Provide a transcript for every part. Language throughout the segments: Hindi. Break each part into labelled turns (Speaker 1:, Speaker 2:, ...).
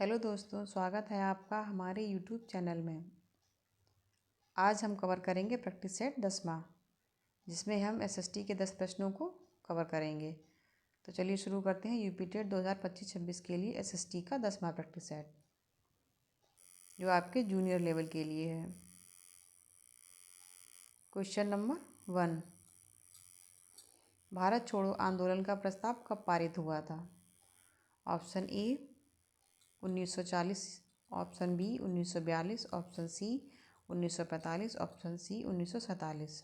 Speaker 1: हेलो दोस्तों, स्वागत है आपका हमारे यूट्यूब चैनल में। आज हम कवर करेंगे प्रैक्टिस सेट 10वां, जिसमें हम एसएसटी के 10 प्रश्नों को कवर करेंगे। तो चलिए शुरू करते हैं यूपी टेट 2025-26 के लिए एसएसटी का 10वां प्रैक्टिस सेट, जो आपके जूनियर लेवल के लिए है। क्वेश्चन नंबर 1, भारत छोड़ो आंदोलन का प्रस्ताव कब पारित हुआ था? Option A 1940, option B 1942, option C 1945, option C 1947।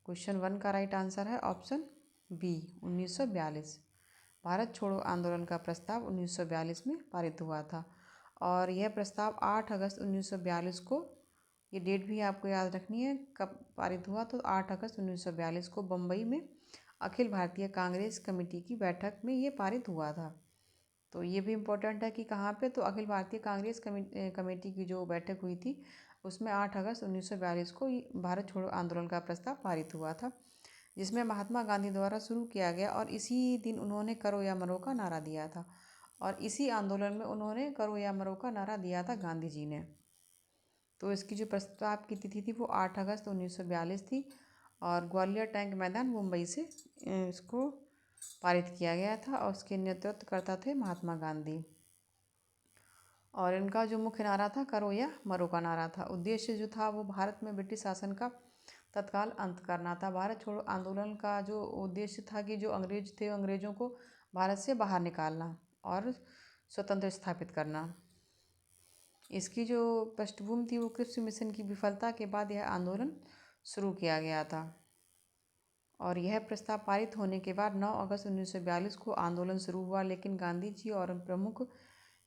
Speaker 1: Question 1 का राइट आंसर है ऑप्शन बी 1942। भारत छोड़ो आंदोलन का प्रस्ताव 1942 में पारित हुआ था और यह प्रस्ताव 8 अगस्त 1942 को, ये डेट भी आपको याद रखनी है कब पारित हुआ, तो 8 अगस्त 1942 को बम्बई में अखिल भारतीय कांग्रेस कमेटी की बैठक में ये पारित हुआ था। तो ये भी इम्पोर्टेंट है कि कहाँ पे, तो अखिल भारतीय कांग्रेस कमेटी की जो बैठक हुई थी उसमें 8 अगस्त 1942 को भारत छोड़ो आंदोलन का प्रस्ताव पारित हुआ था, जिसमें महात्मा गांधी द्वारा शुरू किया गया और इसी दिन उन्होंने करो या मरो का नारा दिया था। और इसी आंदोलन में उन्होंने करो या मरो का नारा दिया था गांधी जी ने। तो इसकी जो प्रस्ताव की तिथि थी वो 8 अगस्त 1942 थी और ग्वालियर टैंक मैदान मुंबई से इसको पारित किया गया था और उसके नेतृत्व करता थे महात्मा गांधी। और इनका जो मुख्य नारा था करो या मरो का नारा था। उद्देश्य जो था वो भारत में ब्रिटिश शासन का तत्काल अंत करना था। भारत छोड़ो आंदोलन का जो उद्देश्य था कि जो अंग्रेज थे अंग्रेजों को भारत से बाहर निकालना और स्वतंत्र स्थापित करना। इसकी जो पृष्ठभूमि थी वो क्रिप्स मिशन की विफलता के बाद यह आंदोलन शुरू किया गया था और यह प्रस्ताव पारित होने के बाद 9 अगस्त 1942 को आंदोलन शुरू हुआ, लेकिन गांधी जी और प्रमुख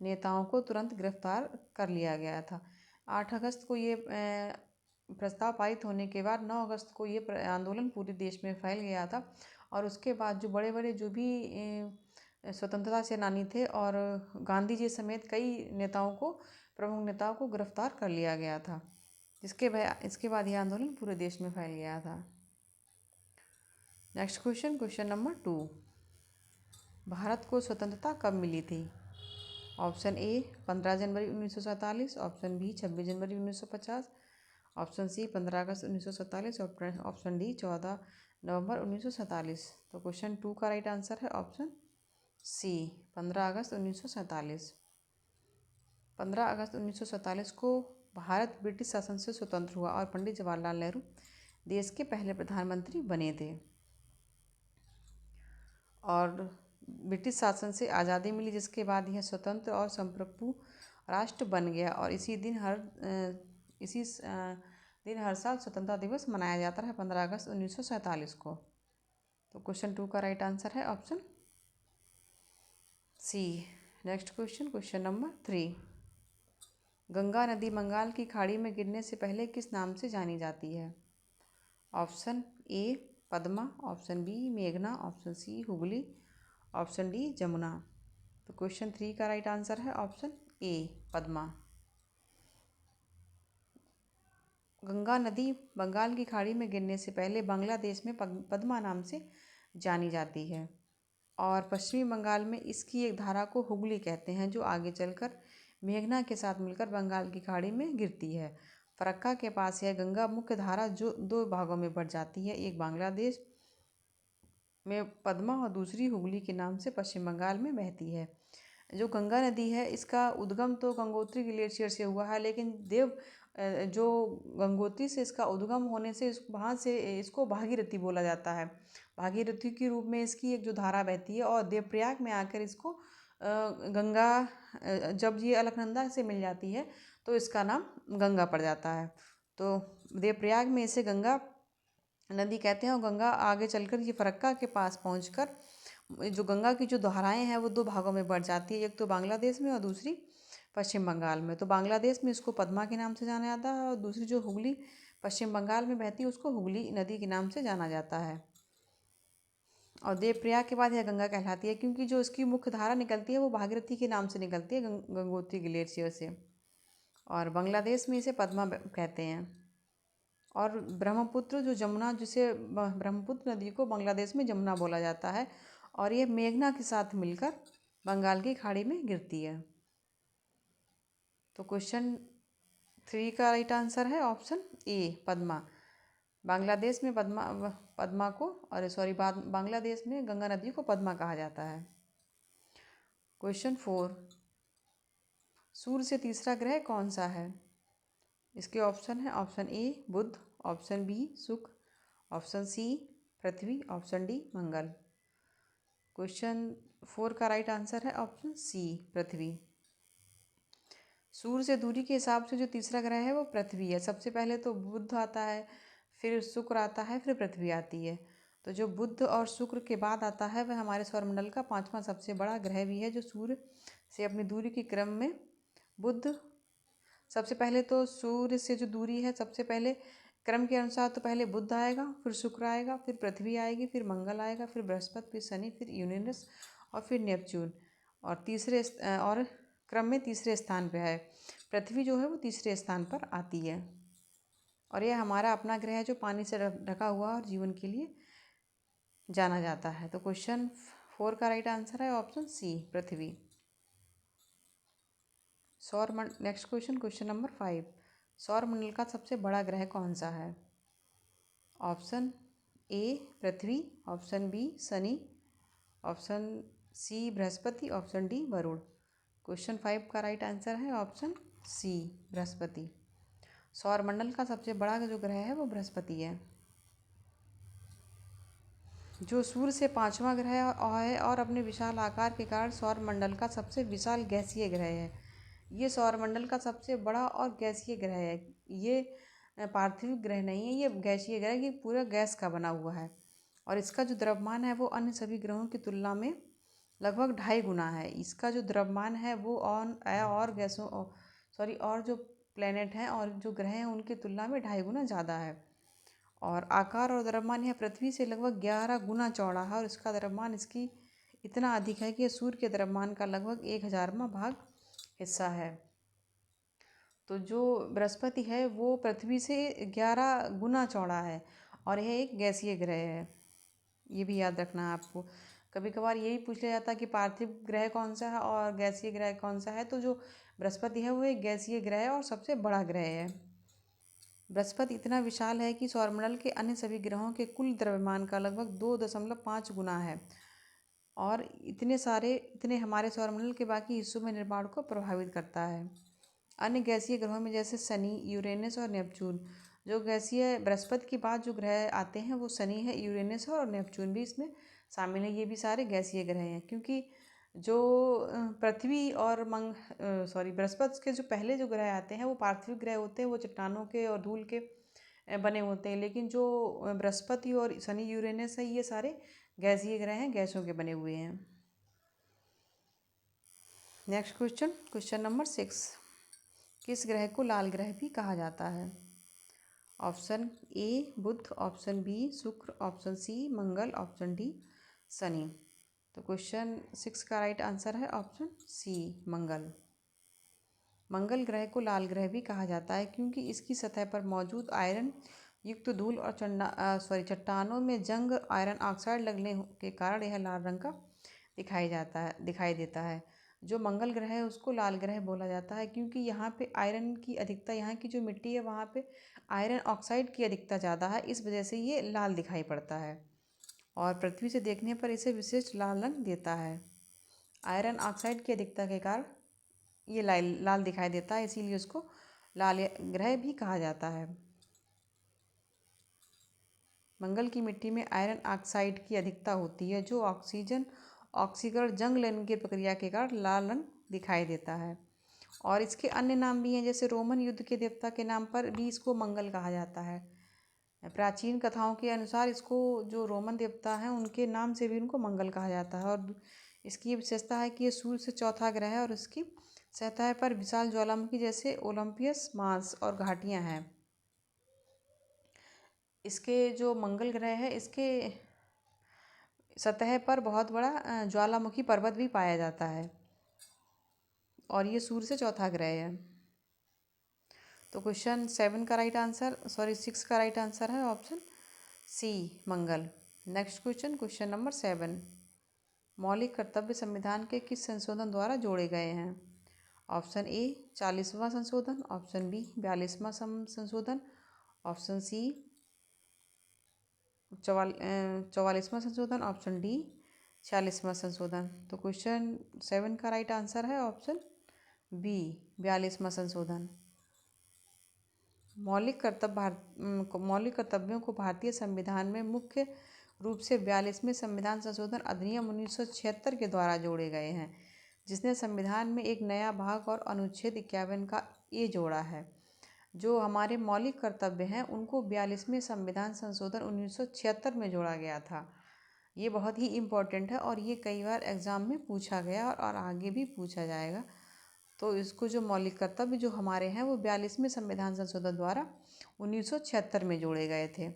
Speaker 1: नेताओं को तुरंत गिरफ्तार कर लिया गया था। 8 अगस्त को ये प्रस्ताव पारित होने के बाद 9 अगस्त को ये आंदोलन पूरे देश में फैल गया था और उसके बाद जो बड़े बड़े जो भी स्वतंत्रता सेनानी थे और गांधी जी समेत कई नेताओं को, प्रमुख नेताओं को गिरफ्तार कर लिया गया था, इसके बाद यह आंदोलन पूरे देश में फैल गया था। नेक्स्ट क्वेश्चन, क्वेश्चन नंबर 2, भारत को स्वतंत्रता कब मिली थी? ऑप्शन ए 15 जनवरी 1947, ऑप्शन बी 26 जनवरी 1950, ऑप्शन सी 15 अगस्त 1947, ऑप्शन डी 14 नवंबर 1947। तो क्वेश्चन 2 का राइट आंसर है ऑप्शन सी 15 अगस्त 1947। 15 अगस्त 1947 को भारत ब्रिटिश शासन से स्वतंत्र हुआ और पंडित जवाहरलाल नेहरू देश के पहले प्रधानमंत्री बने थे और ब्रिटिश शासन से आज़ादी मिली, जिसके बाद यह स्वतंत्र और संप्रभु राष्ट्र बन गया और इसी दिन हर साल स्वतंत्रता दिवस मनाया जाता है 15 अगस्त 1947 को। तो क्वेश्चन 2 का राइट आंसर है option C. Next question, question number 3, Ganga नदी बंगाल की खाड़ी में गिरने से पहले किस नाम से जानी जाती है? Option A Padma, option B मेघना, option C Hooghly, option D Jamuna. तो क्वेश्चन 3 का राइट आंसर है ऑप्शन ए पद्मा। गंगा नदी बंगाल की खाड़ी में गिरने से पहले बांग्लादेश में पद्मा नाम से जानी जाती है और पश्चिमी बंगाल में इसकी एक धारा को हुगली कहते हैं, जो आगे चलकर मेघना के साथ मिलकर बंगाल की खाड़ी में गिरती है। फरक्का के पास यह गंगा मुख्य धारा जो 2 भागों में बढ़ जाती है, एक बांग्लादेश में पद्मा और दूसरी हुगली के नाम से पश्चिम बंगाल में बहती है। जो गंगा नदी है इसका उद्गम तो गंगोत्री ग्लेशियर से हुआ है, लेकिन जो गंगोत्री से इसका उद्गम होने से वहाँ से इसको भागीरथी बोला जाता है। भागीरथी के रूप में इसकी एक जो धारा बहती है और देवप्रयाग में आकर इसको गंगा, जब ये अलकनंदा से मिल जाती है तो इसका नाम गंगा पड़ जाता है। तो देवप्रयाग में इसे गंगा नदी कहते हैं और गंगा आगे चलकर ये फरक्का के पास पहुंचकर जो गंगा की जो धाराएं हैं वो 2 भागों में बढ़ जाती है, एक तो बांग्लादेश में और दूसरी पश्चिम बंगाल में। तो बांग्लादेश में इसको पद्मा के नाम से जाना जाता है और दूसरी जो हुगली पश्चिम बंगाल में बहती है उसको हुगली नदी के नाम से जाना जाता है। और देवप्रयाग के बाद यह गंगा कहलाती है क्योंकि जो इसकी मुख्य धारा निकलती है वो भागीरथी के नाम से निकलती है, गंगोत्री ग्लेशियर से, और बांग्लादेश में इसे पद्मा कहते हैं। और ब्रह्मपुत्र जो जमुना, जिसे ब्रह्मपुत्र नदी को बांग्लादेश में जमुना बोला जाता है और ये मेघना के साथ मिलकर बंगाल की खाड़ी में गिरती है। तो क्वेश्चन 3 का राइट आंसर है ऑप्शन ए पद्मा। बांग्लादेश में पद्मा को बांग्लादेश में गंगा नदी को पद्मा कहा जाता है। क्वेश्चन 4, सूर्य से तीसरा ग्रह कौन सा है? इसके ऑप्शन है ऑप्शन ए बुध, ऑप्शन बी शुक्र, ऑप्शन सी पृथ्वी, ऑप्शन डी मंगल। क्वेश्चन 4 का राइट आंसर है ऑप्शन सी पृथ्वी। सूर्य से दूरी के हिसाब से जो तीसरा ग्रह है वो पृथ्वी है। सबसे पहले तो बुध आता है, फिर शुक्र आता है, फिर पृथ्वी आती है। तो जो बुध और शुक्र के बाद आता है वह हमारे सौरमंडल का 5वां सबसे बड़ा ग्रह भी है, जो सूर्य से अपनी दूरी के क्रम में बुध सबसे पहले तो सूर्य से जो दूरी है सबसे पहले क्रम के अनुसार तो पहले बुध आएगा, फिर शुक्र आएगा, फिर पृथ्वी आएगी, फिर मंगल आएगा, फिर बृहस्पति, फिर शनि, फिर यूरेनस और फिर नेपच्यून। और क्रम में तीसरे स्थान पे है पृथ्वी, जो है वो तीसरे स्थान पर आती है। और यह हमारा अपना ग्रह है जो पानी से ढका हुआ और जीवन के लिए जाना जाता है। तो क्वेश्चन 4 का राइट आंसर है ऑप्शन सी पृथ्वी। नेक्स्ट क्वेश्चन नंबर 5, सौरमंडल का सबसे बड़ा ग्रह कौन सा है? ऑप्शन ए पृथ्वी, ऑप्शन बी शनि, ऑप्शन सी बृहस्पति, ऑप्शन डी वरुण। क्वेश्चन 5 का राइट आंसर है ऑप्शन सी बृहस्पति। सौरमंडल का सबसे बड़ा जो ग्रह है वो बृहस्पति है, जो सूर्य से 5वां ग्रह है और अपने विशाल आकार के कारण सौरमंडल का सबसे विशाल गैसीय ग्रह है। ये सौरमंडल का सबसे बड़ा और गैसीय ग्रह है। ये पार्थिव ग्रह नहीं है, ये गैसीय ग्रह, ये पूरा गैस का बना हुआ है। और इसका जो द्रव्यमान है वो अन्य सभी ग्रहों की तुलना में लगभग 2.5 गुना है। इसका जो द्रव्यमान है वो और जो प्लेनेट हैं और जो ग्रह हैं उनकी तुलना में 2.5 गुना ज़्यादा है। और आकार और द्रव्यमान यह पृथ्वी से लगभग 11 गुना चौड़ा है। और इसका द्रव्यमान इसकी इतना अधिक है कि यह सूर्य के द्रव्यमान का लगभग 1000वां भाग हिस्सा है। तो जो बृहस्पति है वो पृथ्वी से 11 गुना चौड़ा है और यह एक गैसीय ग्रह है। ये भी याद रखना है आपको। कभी कभार यही पूछ लिया जाता है कि पार्थिव ग्रह कौन सा है और गैसीय ग्रह कौन सा है। तो जो बृहस्पति है वो एक गैसीय ग्रह है और सबसे बड़ा ग्रह है। बृहस्पति इतना विशाल है कि सौरमंडल के अन्य सभी ग्रहों के कुल द्रव्यमान का लगभग 2.5 गुना है। और इतने हमारे सौरमंडल के बाकी हिस्सों में निर्माण को प्रभावित करता है। अन्य गैसीय ग्रहों में जैसे शनि, यूरेनस और नेपच्यून, जो गैसीय बृहस्पति के बाद जो ग्रह आते हैं वो शनि है, यूरेनस है और नेपच्यून भी इसमें शामिल है। ये भी सारे गैसीय ग्रह हैं, क्योंकि जो पृथ्वी और बृहस्पति के जो पहले जो ग्रह आते हैं वो पार्थिव ग्रह होते हैं, वो चट्टानों के और धूल के बने होते हैं। लेकिन जो बृहस्पति और शनि, यूरेनस है, ये सारे गैसीय ग्रह हैं, गैसों के बने हुए हैं। नेक्स्ट क्वेश्चन नंबर 6, किस ग्रह को लाल ग्रह भी कहा जाता है? ऑप्शन ए बुध, ऑप्शन बी शुक्र, ऑप्शन सी मंगल, ऑप्शन डी शनि। तो क्वेश्चन 6 का राइट आंसर है ऑप्शन सी मंगल। मंगल ग्रह को लाल ग्रह भी कहा जाता है क्योंकि इसकी सतह पर मौजूद आयरन युक्त धूल और चट्टानों में जंग आयरन ऑक्साइड लगने के कारण यह लाल रंग का दिखाई देता है। जो मंगल ग्रह है उसको लाल ग्रह बोला जाता है क्योंकि यहाँ पे आयरन की अधिकता, यहाँ की जो मिट्टी है वहाँ पे आयरन ऑक्साइड की अधिकता ज़्यादा है, इस वजह से ये लाल दिखाई पड़ता है और पृथ्वी से देखने पर इसे विशेष लाल रंग देता है। आयरन ऑक्साइड की अधिकता के कारण ये लाल दिखाई देता है, इसीलिए उसको लाल ग्रह भी कहा जाता है। मंगल की मिट्टी में आयरन ऑक्साइड की अधिकता होती है जो ऑक्सीकरण जंग लेने की प्रक्रिया के कारण लाल रंग दिखाई देता है। और इसके अन्य नाम भी हैं, जैसे रोमन युद्ध के देवता के नाम पर भी इसको मंगल कहा जाता है। प्राचीन कथाओं के अनुसार इसको जो रोमन देवता हैं उनके नाम से भी उनको मंगल कहा जाता है। और इसकी ये विशेषता है कि ये सूर्य से चौथा ग्रह है और इसकी सतह पर विशाल ज्वालामुखी जैसे ओलंपियस मास और घाटियां हैं। इसके जो मंगल ग्रह है इसके सतह पर बहुत बड़ा ज्वालामुखी पर्वत भी पाया जाता है और ये सूर्य से चौथा ग्रह है। तो क्वेश्चन 6 का राइट आंसर है ऑप्शन सी मंगल। नेक्स्ट क्वेश्चन नंबर 7, मौलिक कर्तव्य संविधान के किस संशोधन द्वारा जोड़े गए हैं? ऑप्शन ए 40वां संशोधन, ऑप्शन बी 42वां संशोधन, ऑप्शन सी 44वां संशोधन, ऑप्शन डी 46वां संशोधन। तो क्वेश्चन 7 का राइट आंसर है ऑप्शन बी 42वां संशोधन। मौलिक कर्तव्यों को भारतीय संविधान में मुख्य रूप से 42वें संविधान संशोधन अधिनियम 1976 के द्वारा जोड़े गए हैं, जिसने संविधान में एक नया भाग और अनुच्छेद 51 का ए जोड़ा है। जो हमारे मौलिक कर्तव्य हैं उनको 42वें संविधान संशोधन 1976 में जोड़ा गया था। ये बहुत ही इम्पोर्टेंट है और ये कई बार एग्ज़ाम में पूछा गया और आगे भी पूछा जाएगा। तो इसको जो मौलिक कर्तव्य जो हमारे हैं वो 42वें संविधान संशोधन द्वारा 1976 में जोड़े गए थे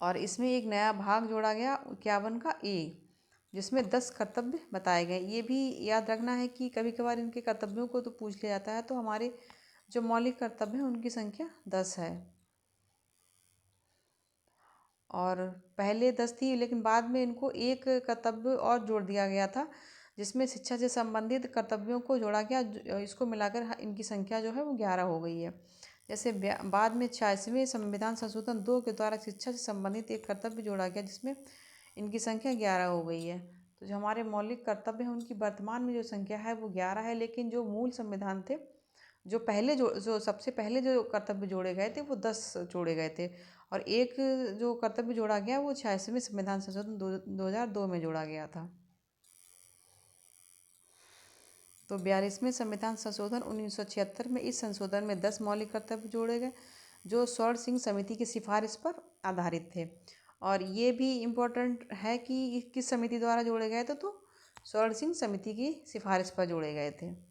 Speaker 1: और इसमें एक नया भाग जोड़ा गया 51 का ए, जिसमें 10 कर्तव्य बताए गए। ये भी याद रखना है कि कभी कभार इनके कर्तव्यों को तो पूछ लिया जाता है, तो हमारे जो मौलिक कर्तव्य हैं उनकी संख्या 10 है और पहले 10 थी लेकिन बाद में इनको एक कर्तव्य और जोड़ दिया गया था, जिसमें शिक्षा से संबंधित कर्तव्यों को जोड़ा गया। इसको मिलाकर इनकी संख्या जो है वो 11 हो गई है। जैसे बाद में 86वें संविधान संशोधन 2 के द्वारा शिक्षा से संबंधित एक कर्तव्य जोड़ा गया, जिसमें इनकी संख्या 11 हो गई है। तो जो हमारे मौलिक कर्तव्य हैं उनकी वर्तमान में जो संख्या है वो 11 है, लेकिन जो मूल संविधान थे, जो सबसे पहले जो कर्तव्य जोड़े गए थे वो 10 जोड़े गए थे और एक जो कर्तव्य जोड़ा गया वो 86वें संविधान संशोधन 2002 में जोड़ा गया था। तो 42वें संविधान संशोधन 1976 में इस संशोधन में 10 मौलिक कर्तव्य जोड़े गए जो स्वर्ण सिंह समिति की सिफारिश पर आधारित थे। और ये भी इम्पोर्टेंट है कि किस समिति द्वारा जोड़े गए थे, तो स्वर्ण सिंह समिति की सिफारिश पर जोड़े गए थे।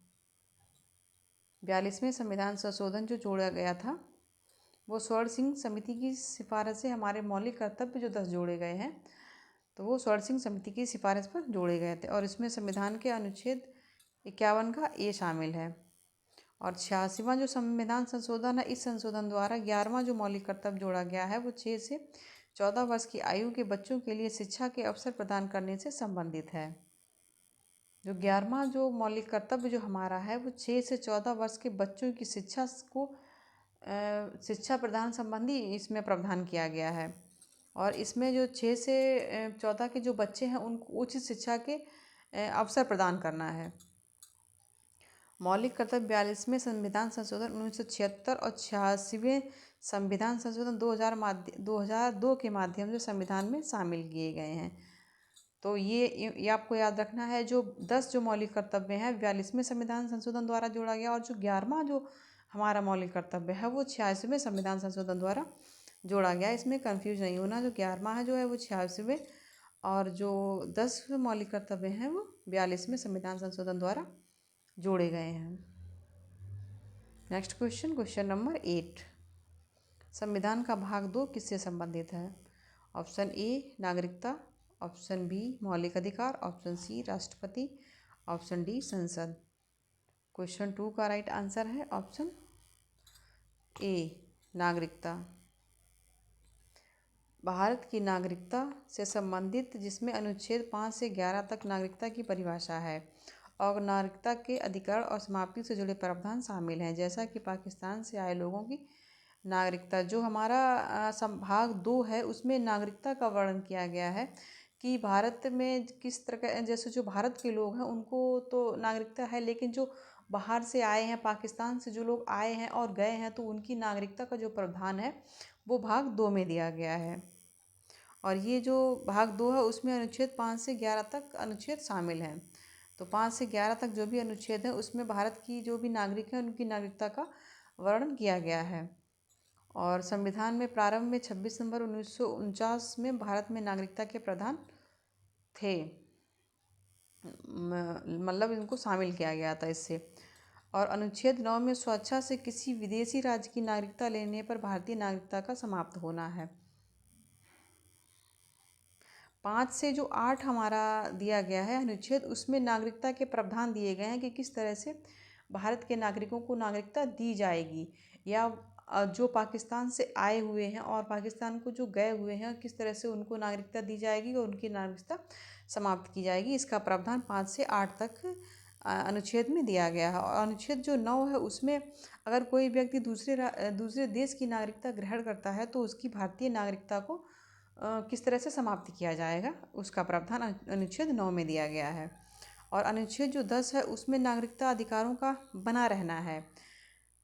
Speaker 1: 42वें संविधान संशोधन जो जोड़ा गया था वो स्वर्ण सिंह समिति की सिफारिश से हमारे मौलिक कर्तव्य जो 10 जोड़े गए हैं तो वो स्वर्ण सिंह समिति की सिफारिश पर जोड़े गए थे और इसमें संविधान के अनुच्छेद 51 का ए शामिल है। और 86वां जो संविधान संशोधन है, इस संशोधन द्वारा 11वां जो मौलिक कर्तव्य जोड़ा गया है वो 6 से 14 वर्ष की आयु के बच्चों के लिए शिक्षा के अवसर प्रदान करने से संबंधित है। जो 11वां जो मौलिक कर्तव्य जो हमारा है वो 6 से 14 वर्ष के बच्चों की शिक्षा प्रदान संबंधी इसमें प्रावधान किया गया है और इसमें जो 6 से 14 के जो बच्चे हैं उनको उचित शिक्षा के अवसर प्रदान करना है। मौलिक कर्तव्य 42वें संविधान संशोधन 1976 और 86वें संविधान संशोधन 2002 के माध्यम से संविधान में शामिल किए गए हैं। तो ये आपको याद रखना है, जो 10 जो मौलिक कर्तव्य हैं 42वें संविधान संशोधन द्वारा जोड़ा गया और जो 11वां जो हमारा मौलिक कर्तव्य है वो 86वें संविधान संशोधन द्वारा जोड़ा गया। इसमें कंफ्यूज नहीं होना, जो 11वां है जो है वो 86वें और जो 10 मौलिक कर्तव्य हैं वो 42वें संविधान संशोधन द्वारा जोड़े गए हैं। नेक्स्ट क्वेश्चन नंबर 8, संविधान का भाग 2 किससे संबंधित है? ऑप्शन ए नागरिकता, ऑप्शन बी मौलिक अधिकार, ऑप्शन सी राष्ट्रपति, ऑप्शन डी संसद। क्वेश्चन 2 का राइट आंसर है ऑप्शन ए नागरिकता। भारत की नागरिकता से संबंधित जिसमें अनुच्छेद 5 से 11 तक नागरिकता की परिभाषा है और नागरिकता के अधिकार और समाप्ति से जुड़े प्रावधान शामिल हैं, जैसा कि पाकिस्तान से आए लोगों की नागरिकता। जो हमारा भाग 2 है उसमें नागरिकता का वर्णन किया गया है कि भारत में किस तरह का, जैसे जो भारत के लोग हैं उनको तो नागरिकता है, लेकिन जो बाहर से आए हैं, पाकिस्तान से जो लोग आए हैं और गए हैं तो उनकी नागरिकता का जो प्रावधान है वो भाग 2 में दिया गया है। और ये जो भाग 2 है उसमें अनुच्छेद 5 से 11 तक अनुच्छेद शामिल हैं। तो 5 से 11 तक जो भी अनुच्छेद है उसमें भारत की जो भी नागरिक हैं उनकी नागरिकता का वर्णन किया गया है। और संविधान में प्रारंभ में 26 नवंबर 1949 में भारत में नागरिकता के प्रावधान थे, मतलब इनको शामिल किया गया था इससे। और अनुच्छेद 9 में स्वेच्छा से किसी विदेशी राज्य की नागरिकता लेने पर भारतीय नागरिकता का समाप्त होना है। 5 से जो 8 हमारा दिया गया है अनुच्छेद, उसमें नागरिकता के प्रावधान दिए गए हैं कि किस तरह से भारत के नागरिकों को नागरिकता दी जाएगी, या जो पाकिस्तान से आए हुए हैं और पाकिस्तान को जो गए हुए हैं किस तरह से उनको नागरिकता दी जाएगी और उनकी नागरिकता समाप्त की जाएगी। इसका प्रावधान 5 से 8 तक अनुच्छेद में दिया गया है। और अनुच्छेद जो 9 है उसमें अगर कोई व्यक्ति दूसरे देश की नागरिकता ग्रहण करता है तो उसकी भारतीय नागरिकता को किस तरह से समाप्त किया जाएगा, उसका प्रावधान अनुच्छेद 9 में दिया गया है। और अनुच्छेद जो 10 है उसमें नागरिकता अधिकारों का बना रहना है।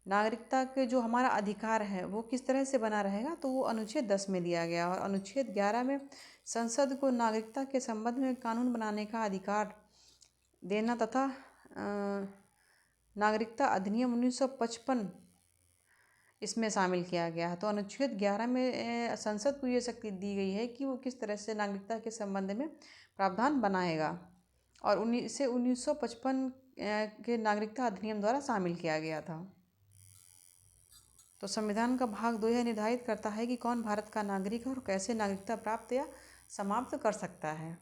Speaker 1: नागरिकता के जो हमारा अधिकार है वो किस तरह से बना रहेगा, तो वो अनुच्छेद 10 में दिया गया। और अनुच्छेद 11 में संसद को नागरिकता के संबंध में कानून बनाने का अधिकार देना तथा नागरिकता अधिनियम 1955 इसमें शामिल किया गया है। तो अनुच्छेद 11 में संसद को ये शक्ति दी गई है कि वो किस तरह से नागरिकता के संबंध में प्रावधान बनाएगा। और 1955 के नागरिकता अधिनियम द्वारा शामिल किया गया था। तो संविधान का भाग 2 यह निर्धारित करता है कि कौन भारत का नागरिक है और कैसे नागरिकता प्राप्त या समाप्त कर सकता है।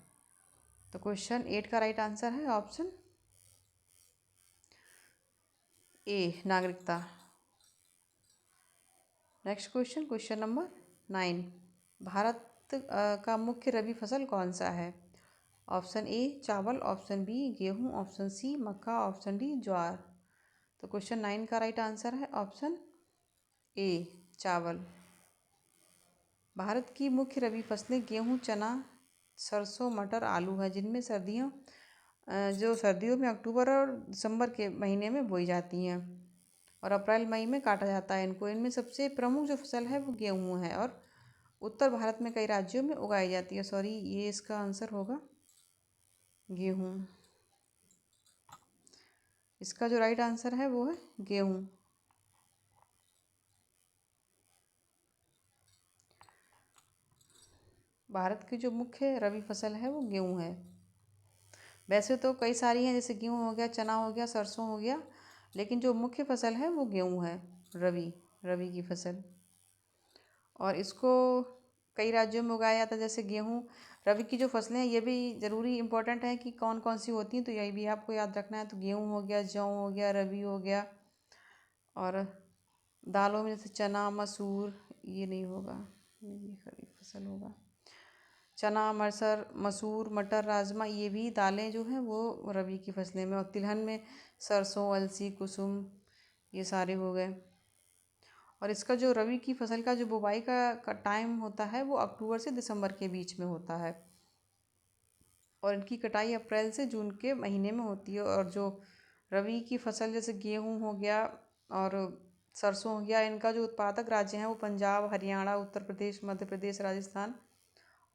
Speaker 1: तो क्वेश्चन 8 का राइट आंसर है ऑप्शन ए, नागरिकता। Next question, question number 9, Bharat का मुख्य रबी फसल कौन सा है? ऑप्शन ए चावल, ऑप्शन बी गेहूं, ऑप्शन सी मक्का, ऑप्शन डी ज्वार। तो क्वेश्चन 9 का राइट आंसर है ऑप्शन ए, चावल। भारत की मुख्य रबी फसलें गेहूं, चना, सरसों, मटर, आलू है, जिनमें सर्दियों में अक्टूबर और दिसंबर के महीने में बोई जाती हैं और अप्रैल मई में काटा जाता है इनको। इनमें सबसे प्रमुख जो फसल है वो गेहूं है और उत्तर भारत में कई राज्यों में उगाई जाती है। सॉरी, ये इसका आंसर होगा गेहूं। इसका जो राइट आंसर है वो है गेहूं। भारत की जो मुख्य रबी फसल है वो गेहूं है। वैसे तो कई सारी हैं, जैसे गेहूं हो गया, चना हो गया, सरसों हो गया, लेकिन जो मुख्य फसल है वो गेहूं है, रबी की फसल। और इसको कई राज्यों में उगाया जाता है। जैसे गेहूं, रबी की जो फसलें हैं ये भी ज़रूरी इंपॉर्टेंट है कि कौन कौन सी होती हैं, तो यही भी आपको याद रखना है। तो गेहूं हो गया, जौ हो गया, रबी हो गया। और दालों में जैसे चना, मसूर, ये नहीं होगा, ये खरीफ फसल होगा। चना, मसूर, मटर, राजमा, ये भी दालें जो हैं वो रबी की फसलें में। और तिलहन में सरसों, अलसी, कुसुम, ये सारे हो गए। और इसका जो रबी की फसल का जो बुवाई का टाइम होता है वो अक्टूबर से दिसंबर के बीच में होता है और इनकी कटाई अप्रैल से जून के महीने में होती है। और जो रबी की फसल जैसे गेहूं हो गया और सरसों हो गया, इनका जो उत्पादक राज्य हैं वो पंजाब, हरियाणा, उत्तर प्रदेश, मध्य प्रदेश, राजस्थान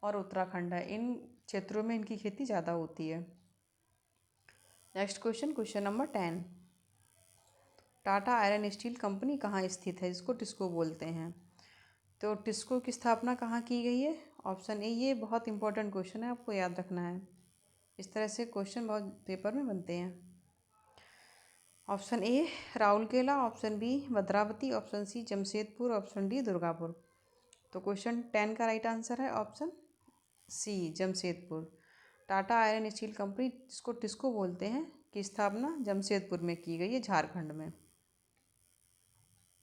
Speaker 1: और उत्तराखंड है। इन क्षेत्रों में इनकी खेती ज़्यादा होती है। Next question, question number 10, Tata iron steel company कहाँ स्थित है, जिसको टिस्को बोलते हैं? तो टिस्को की स्थापना कहाँ की गई है? ऑप्शन ए, ये बहुत इंपॉर्टेंट क्वेश्चन है, आपको याद रखना है। इस तरह से क्वेश्चन बहुत पेपर में बनते हैं। Option A Rourkela, option B Bhadravati, option C Jamshedpur, option D Durgapur. तो क्वेश्चन 10 का राइट आंसर है option C, Jamshedpur. Tata iron steel company, जिसको टिस्को बोलते हैं, की स्थापना जमशेदपुर में की गई है, झारखंड में,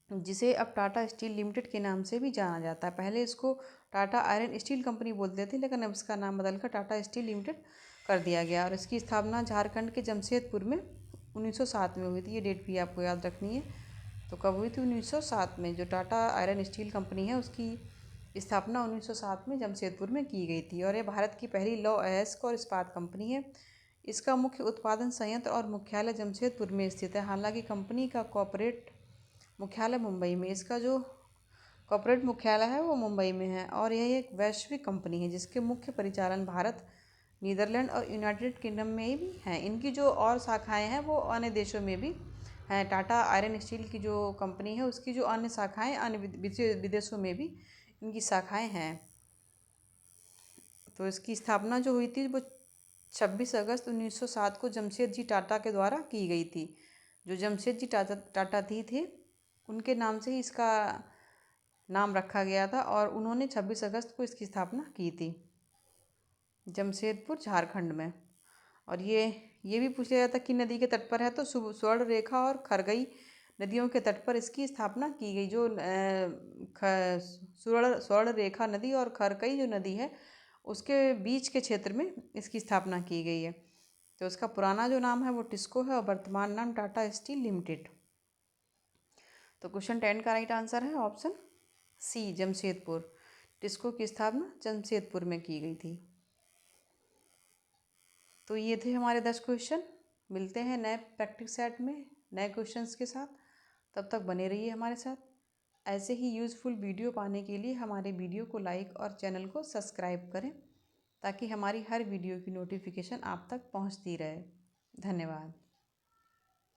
Speaker 1: जिसे अब टाटा स्टील लिमिटेड के नाम से भी जाना जाता है। पहले इसको टाटा आयरन स्टील कंपनी बोलते थे, लेकिन अब इसका नाम बदलकर टाटा स्टील लिमिटेड कर दिया गया। और इसकी स्थापना झारखंड के जमशेदपुर में 1907 में हुई थी। ये डेट भी आपको याद रखनी है। तो कब हुई थी? 1907 में। जो टाटा आयरन स्टील कंपनी है उसकी स्थापना 1907 में जमशेदपुर में की गई थी। और ये भारत की पहली लौह अयस्क और इस्पात कंपनी है। इसका मुख्य उत्पादन संयंत्र और मुख्यालय जमशेदपुर में स्थित है। हालांकि कंपनी का कॉर्पोरेट मुख्यालय मुंबई में, इसका जो कॉर्पोरेट मुख्यालय है वो मुंबई में है। और यह एक वैश्विक कंपनी है जिसके मुख्य परिचालन भारत, नीदरलैंड और यूनाइटेड किंगडम में भी हैं। इनकी जो और शाखाएं हैं वो अन्य देशों में भी हैं। टाटा आयरन स्टील की जो कंपनी है उसकी जो अन्य शाखाएं अन्य विदेशों में भी इनकी शाखाएं हैं। तो इसकी स्थापना जो हुई थी वो 26 अगस्त 1907 को जमशेद जी टाटा के द्वारा की गई थी। जो जमशेद जी टाटा थे उनके नाम से ही इसका नाम रखा गया था और उन्होंने 26 अगस्त को इसकी स्थापना की थी जमशेदपुर, झारखंड में। और ये भी पूछा जाता कि नदी के तट पर है, तो स्वर्ण रेखा और खरगई नदियों के तट पर इसकी स्थापना की गई। जो स्वर्ण रेखा नदी और खरकई जो नदी है उसके बीच के क्षेत्र में इसकी स्थापना की गई है। तो उसका पुराना जो नाम है वो टिस्को है और वर्तमान नाम टाटा स्टील लिमिटेड। तो क्वेश्चन 10 का राइट आंसर है ऑप्शन सी, जमशेदपुर। टिस्को की स्थापना जमशेदपुर में की गई थी। तो ये थे हमारे 10 क्वेश्चन। मिलते हैं नए प्रैक्टिस सेट में नए क्वेश्चंस के साथ। तब तक बने रहिए हमारे साथ। ऐसे ही यूज़फुल वीडियो पाने के लिए हमारे वीडियो को लाइक और चैनल को सब्सक्राइब करें, ताकि हमारी हर वीडियो की नोटिफिकेशन आप तक पहुंचती रहे। धन्यवाद।